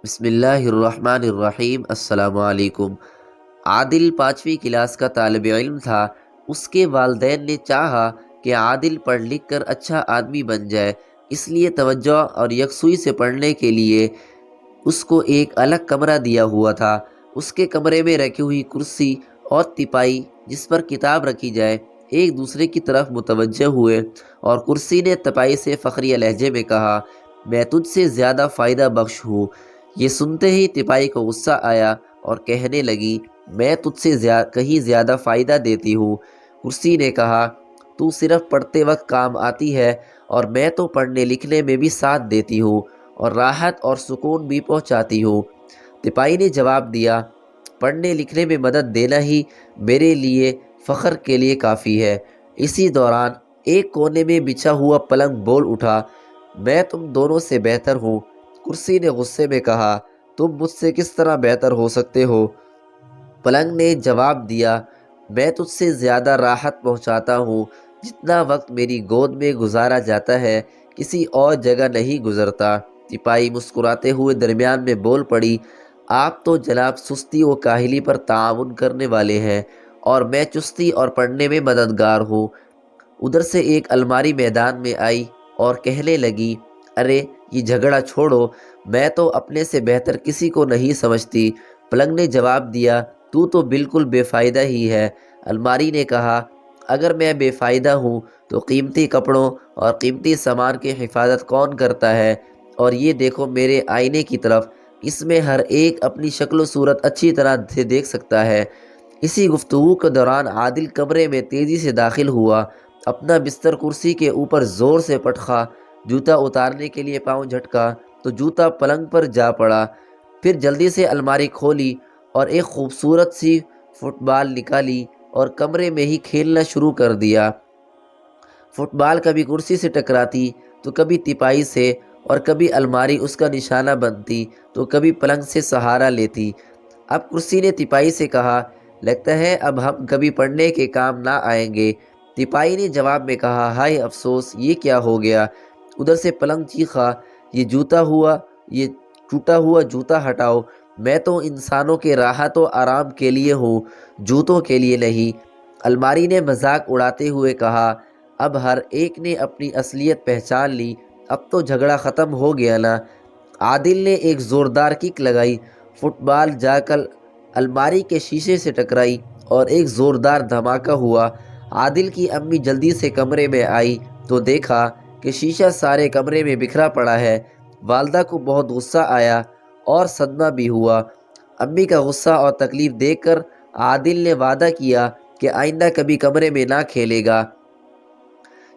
بسم اللہ الرحمن الرحیم۔ السلام علیکم۔ عادل 5ویں کلاس کا طالب علم تھا۔ اس کے والدین نے چاہا کہ عادل پڑھ لکھ کر اچھا آدمی بن جائے، اس لیے توجہ اور یکسوئی سے پڑھنے کے لیے اس کو ایک الگ کمرہ دیا ہوا تھا۔ اس کے کمرے میں رکھی ہوئی کرسی اور تپائی جس پر کتاب رکھی جائے ایک دوسرے کی طرف متوجہ ہوئے، اور کرسی نے تپائی سے فخریہ لہجے میں کہا، میں تجھ سے زیادہ فائدہ بخش ہوں۔ یہ سنتے ہی تپائی کو غصہ آیا اور کہنے لگی، میں تجھ سے کہیں زیادہ فائدہ دیتی ہوں۔ کرسی نے کہا، تو صرف پڑھتے وقت کام آتی ہے اور میں تو پڑھنے لکھنے میں بھی ساتھ دیتی ہوں اور راحت اور سکون بھی پہنچاتی ہوں۔ تپائی نے جواب دیا، پڑھنے لکھنے میں مدد دینا ہی میرے لیے فخر کے لیے کافی ہے۔ اسی دوران ایک کونے میں بچھا ہوا پلنگ بول اٹھا، میں تم دونوں سے بہتر ہوں۔ کرسی نے غصے میں کہا، تم مجھ سے کس طرح بہتر ہو سکتے ہو؟ پلنگ نے جواب دیا، میں تجھ سے زیادہ راحت پہنچاتا ہوں۔ جتنا وقت میری گود میں گزارا جاتا ہے کسی اور جگہ نہیں گزرتا۔ تپائی مسکراتے ہوئے درمیان میں بول پڑی، آپ تو جناب سستی و کاہلی پر تعاون کرنے والے ہیں اور میں چستی اور پڑھنے میں مددگار ہوں۔ ادھر سے ایک الماری میدان میں آئی اور کہنے لگی، ارے یہ جھگڑا چھوڑو، میں تو اپنے سے بہتر کسی کو نہیں سمجھتی۔ پلنگ نے جواب دیا، تو بالکل بے فائدہ ہی ہے۔ الماری نے کہا، اگر میں بے فائدہ ہوں تو قیمتی کپڑوں اور قیمتی سامان کی حفاظت کون کرتا ہے؟ اور یہ دیکھو میرے آئینے کی طرف، اس میں ہر ایک اپنی شکل و صورت اچھی طرح سے دیکھ سکتا ہے۔ اسی گفتگو کے دوران عادل کمرے میں تیزی سے داخل ہوا، اپنا بستر کرسی کے اوپر زور سے پٹخا، جوتا اتارنے کے لیے پاؤں جھٹکا تو جوتا پلنگ پر جا پڑا۔ پھر جلدی سے الماری کھولی اور ایک خوبصورت سی فٹ بال نکالی اور کمرے میں ہی کھیلنا شروع کر دیا۔ فٹ بال کبھی کرسی سے ٹکراتی تو کبھی تپائی سے، اور کبھی الماری اس کا نشانہ بنتی تو کبھی پلنگ سے سہارا لیتی۔ اب کرسی نے تپائی سے کہا، لگتا ہے اب ہم کبھی پڑھنے کے کام نہ آئیں گے۔ تپائی نے جواب میں کہا، ہائے افسوس، یہ کیا ہو گیا؟ ادھر سے پلنگ چیخا، یہ ٹوٹا ہوا جوتا ہٹاؤ، میں تو انسانوں کے راحت و آرام کے لیے ہوں، جوتوں کے لیے نہیں۔ الماری نے مذاق اڑاتے ہوئے کہا، اب ہر ایک نے اپنی اصلیت پہچان لی، اب تو جھگڑا ختم ہو گیا نا؟ عادل نے ایک زوردار کک لگائی، فٹ بال جا کر الماری کے شیشے سے ٹکرائی اور ایک زوردار دھماکہ ہوا۔ عادل کی امی جلدی سے کمرے میں آئی تو دیکھا کہ شیشہ سارے کمرے میں بکھرا پڑا ہے۔ والدہ کو بہت غصہ آیا اور صدمہ بھی ہوا۔ امی کا غصہ اور تکلیف دیکھ کر عادل نے وعدہ کیا کہ آئندہ کبھی کمرے میں نہ کھیلے گا۔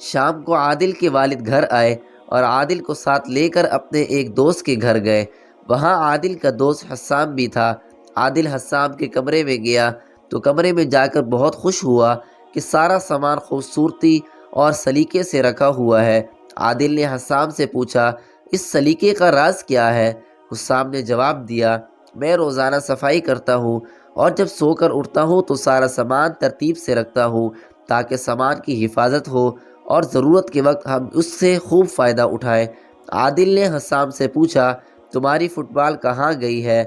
شام کو عادل کے والد گھر آئے اور عادل کو ساتھ لے کر اپنے ایک دوست کے گھر گئے۔ وہاں عادل کا دوست حسام بھی تھا۔ عادل حسام کے کمرے میں گیا تو کمرے میں جا کر بہت خوش ہوا کہ سارا سامان خوبصورتی اور سلیقے سے رکھا ہوا ہے۔ عادل نے حسام سے پوچھا، اس سلیقے کا راز کیا ہے؟ حسام نے جواب دیا، میں روزانہ صفائی کرتا ہوں اور جب سو کر اٹھتا ہوں تو سارا سامان ترتیب سے رکھتا ہوں تاکہ سامان کی حفاظت ہو اور ضرورت کے وقت ہم اس سے خوب فائدہ اٹھائیں۔ عادل نے حسام سے پوچھا، تمہاری فٹ بال کہاں گئی ہے؟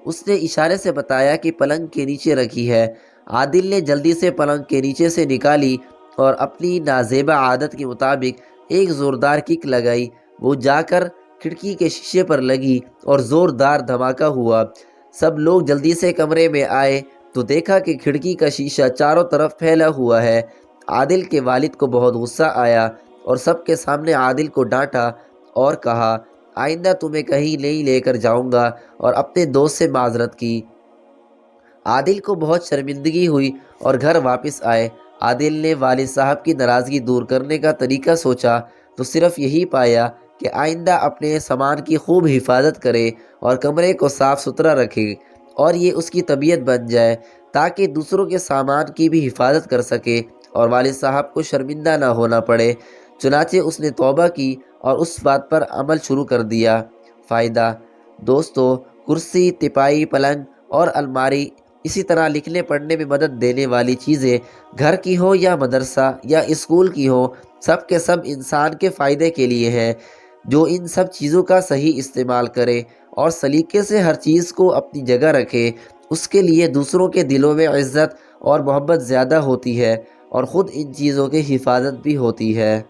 اس نے اشارے سے بتایا کہ پلنگ کے نیچے رکھی ہے۔ عادل نے جلدی سے پلنگ کے نیچے سے نکالی اور اپنی نازیبہ عادت کے مطابق ایک زوردار کک لگائی۔ وہ جا کر کھڑکی کے شیشے پر لگی اور زوردار دھماکہ ہوا۔ سب لوگ جلدی سے کمرے میں آئے تو دیکھا کہ کھڑکی کا شیشہ چاروں طرف پھیلا ہوا ہے۔ عادل کے والد کو بہت غصہ آیا اور سب کے سامنے عادل کو ڈانٹا اور کہا، آئندہ تمہیں کہیں نہیں لے کر جاؤں گا، اور اپنے دوست سے معذرت کی۔ عادل کو بہت شرمندگی ہوئی اور گھر واپس آئے۔ عادل نے والد صاحب کی ناراضگی دور کرنے کا طریقہ سوچا تو صرف یہی پایا کہ آئندہ اپنے سامان کی خوب حفاظت کرے اور کمرے کو صاف ستھرا رکھے، اور یہ اس کی طبیعت بن جائے تاکہ دوسروں کے سامان کی بھی حفاظت کر سکے اور والد صاحب کو شرمندہ نہ ہونا پڑے۔ چنانچہ اس نے توبہ کی اور اس بات پر عمل شروع کر دیا۔ فائدہ: دوستو، کرسی، تپائی، پلنگ اور الماری، اسی طرح لکھنے پڑھنے میں مدد دینے والی چیزیں، گھر کی ہو یا مدرسہ یا اسکول کی ہو، سب کے سب انسان کے فائدے کے لیے ہیں۔ جو ان سب چیزوں کا صحیح استعمال کرے اور سلیقے سے ہر چیز کو اپنی جگہ رکھے، اس کے لیے دوسروں کے دلوں میں عزت اور محبت زیادہ ہوتی ہے اور خود ان چیزوں کی حفاظت بھی ہوتی ہے۔